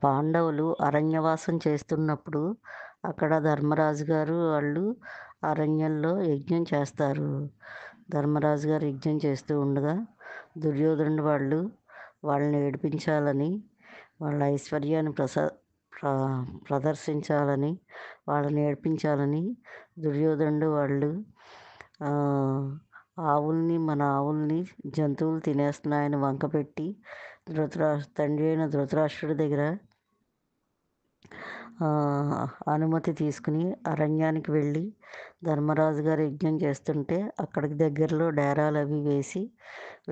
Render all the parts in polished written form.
పాండవులు అరణ్యవాసం చేస్తున్నప్పుడు అక్కడ ధర్మరాజు గారు వాళ్ళు అరణ్యంలో యజ్ఞం చేస్తారు. ధర్మరాజు గారు యజ్ఞం చేస్తూ ఉండగా దుర్యోధనుడు వాళ్ళని ఏడిపించాలని, వాళ్ళ ఐశ్వర్యాన్ని ప్ర ప్రదర్శించాలని, వాళ్ళని ఏడిపించాలని దుర్యోధనుడు ఆ, మన ఆవుల్ని జంతువులు తినేస్తున్నాయని వంకపెట్టి తండ్రి అయిన ధృతరాష్ట్రుడి దగ్గర అనుమతి తీసుకుని అరణ్యానికి వెళ్ళి ధర్మరాజు గారు యజ్ఞం చేస్తుంటే అక్కడికి దగ్గరలో డేరాలు అవి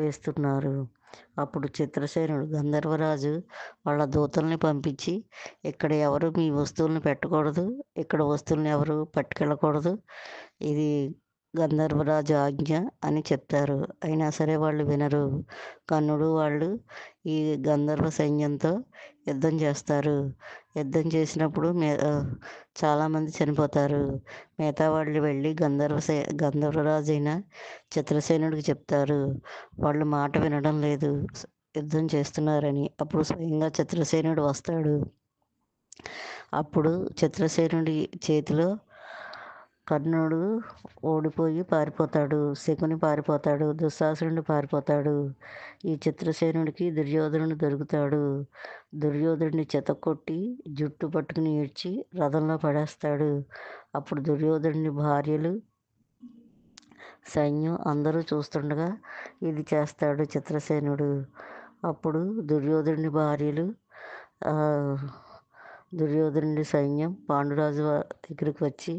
వేస్తున్నారు. అప్పుడు చిత్రసేనుడు గంధర్వరాజు వాళ్ళ దూతల్ని పంపించి, ఇక్కడ ఎవరు మీ వస్తువుల్ని పెట్టకూడదు, ఇక్కడ వస్తువుల్ని ఎవరు పట్టుకెళ్ళకూడదు, ఇది గంధర్వరాజు ఆజ్ఞ అని చెప్తారు. అయినా సరే వాళ్ళు వినరు. కర్ణుడు వాళ్ళు ఈ గంధర్వ సైన్యంతో యుద్ధం చేస్తారు. యుద్ధం చేసినప్పుడు చాలామంది చనిపోతారు. మిగతా వాళ్ళు వెళ్ళి గంధర్వరాజు అయిన చిత్రసేనుడికి చెప్తారు, వాళ్ళు మాట వినడం లేదు, యుద్ధం చేస్తున్నారని. అప్పుడు స్వయంగా చిత్రసేనుడు వస్తాడు. అప్పుడు చిత్రసేనుడి చేతిలో కర్ణుడు ఓడిపోయి పారిపోతాడు. శకుని పారిపోతాడు. దుశ్శాసనుడు పారిపోతాడు. ఈ చిత్రసేనుడికి దుర్యోధనుడు దొరుకుతాడు. దుర్యోధనుడిని చెతక్కొట్టి జుట్టు పట్టుకుని ఈడ్చి రథంలో పడేస్తాడు. అప్పుడు దుర్యోధనుడి భార్యలు, సైన్యం అందరూ చూస్తుండగా ఇది చేస్తాడు చిత్రసేనుడు. అప్పుడు దుర్యోధనుడి భార్యలు, దుర్యోధనుడి సైన్యం పాండురాజు దగ్గరికి వచ్చి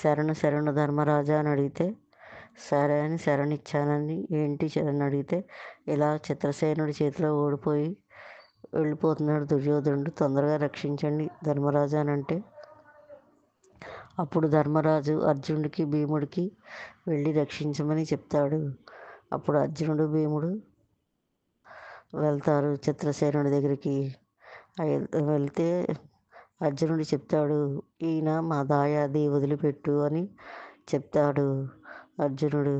శరణు ధర్మరాజా అని అడిగితే, సరే అని శరణిచ్చానని, ఏంటి అని అడిగితే, ఇలా చిత్రసేనుడి చేతిలో ఓడిపోయి వెళ్ళిపోతున్నాడు దుర్యోధనుడు, తొందరగా రక్షించండి ధర్మరాజా అని అంటే, అప్పుడు ధర్మరాజు అర్జునుడికి భీముడికి వెళ్ళి రక్షించమని చెప్తాడు. అప్పుడు అర్జునుడు భీముడు వెళ్తారు చిత్రసేనుడి దగ్గరికి. వెళ్తే అర్జునుడు చెప్తాడు, ఈయన మా దాయాది వదిలిపెట్టు అని చెప్తాడు అర్జునుడు.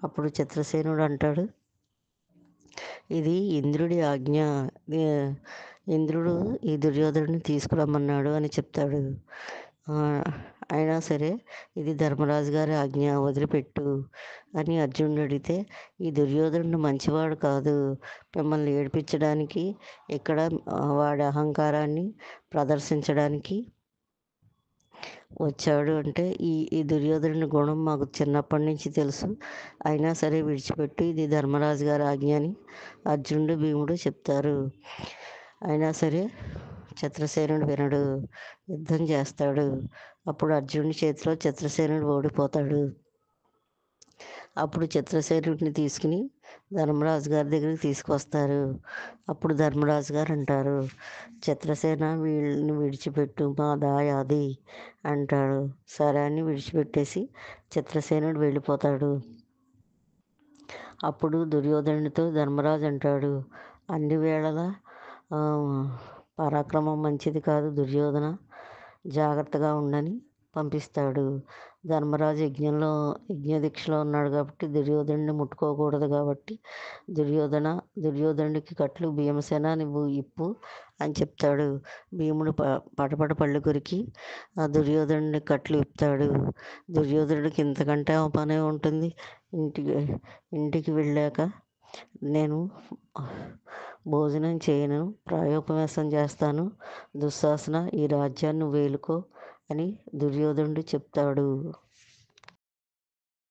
అప్పుడు చిత్రసేనుడు అంటాడు, ఇది ఇంద్రుడి ఆజ్ఞ, ఇంద్రుడు ఈ దుర్యోధనుడిని తీసుకురమ్మన్నాడు అని చెప్తాడు. అయినా సరే ఇది ధర్మరాజు గారి ఆజ్ఞ, వదిలిపెట్టు అని అర్జునుడు అడిగితే, ఈ దుర్యోధనుడు మంచివాడు కాదు, మిమ్మల్ని ఏడిపించడానికి, ఇక్కడ వాడి అహంకారాన్ని ప్రదర్శించడానికి వచ్చాడు అంటే, ఈ దుర్యోధనుడి గుణం మాకు చిన్నప్పటి నుంచి తెలుసు, అయినా సరే విడిచిపెట్టు, ఇది ధర్మరాజు గారి ఆజ్ఞ అని అర్జునుడు భీముడు చెప్తారు. అయినా సరే చిత్రసేనుడు వినడు, యుద్ధం చేస్తాడు. అప్పుడు అర్జునుడి చేతిలో చిత్రసేనుడు ఓడిపోతాడు. అప్పుడు చిత్రసేనుడిని తీసుకుని ధర్మరాజు గారి దగ్గరికి తీసుకొస్తారు. అప్పుడు ధర్మరాజు గారు అంటారు, చిత్రసేన వీళ్ళని విడిచిపెట్టు, మా దాయాది అంటాడు. సరే అని విడిచిపెట్టేసి చిత్రసేనుడు వెళ్ళిపోతాడు. అప్పుడు దుర్యోధనుడితో ధర్మరాజు అంటాడు, అన్ని వేళలా పరాక్రమం మంచిది కాదు దుర్యోధన, జాగ్రత్తగా ఉండని పంపిస్తాడు. ధర్మరాజు యజ్ఞదీక్షలో ఉన్నాడు కాబట్టి దుర్యోధనుడిని ముట్టుకోకూడదు కాబట్టి, దుర్యోధనుడికి కట్లు భీమసేన నువ్వు ఇప్పు అని చెప్తాడు. భీముడు పటపట పళ్ళు కొరికి ఆ దుర్యోధనుడి కట్లు ఇప్పుతాడు. దుర్యోధనుడికి ఇంతకంటే పనే ఉంటుంది. ఇంటికి వెళ్ళాక నేను భోజనం చేయను, ప్రాయోపవేశం చేస్తాను, దుశ్శాసన ఈ రాజ్యాన్ని వేలుకో అని దుర్యోధనుడు చెప్తాడు.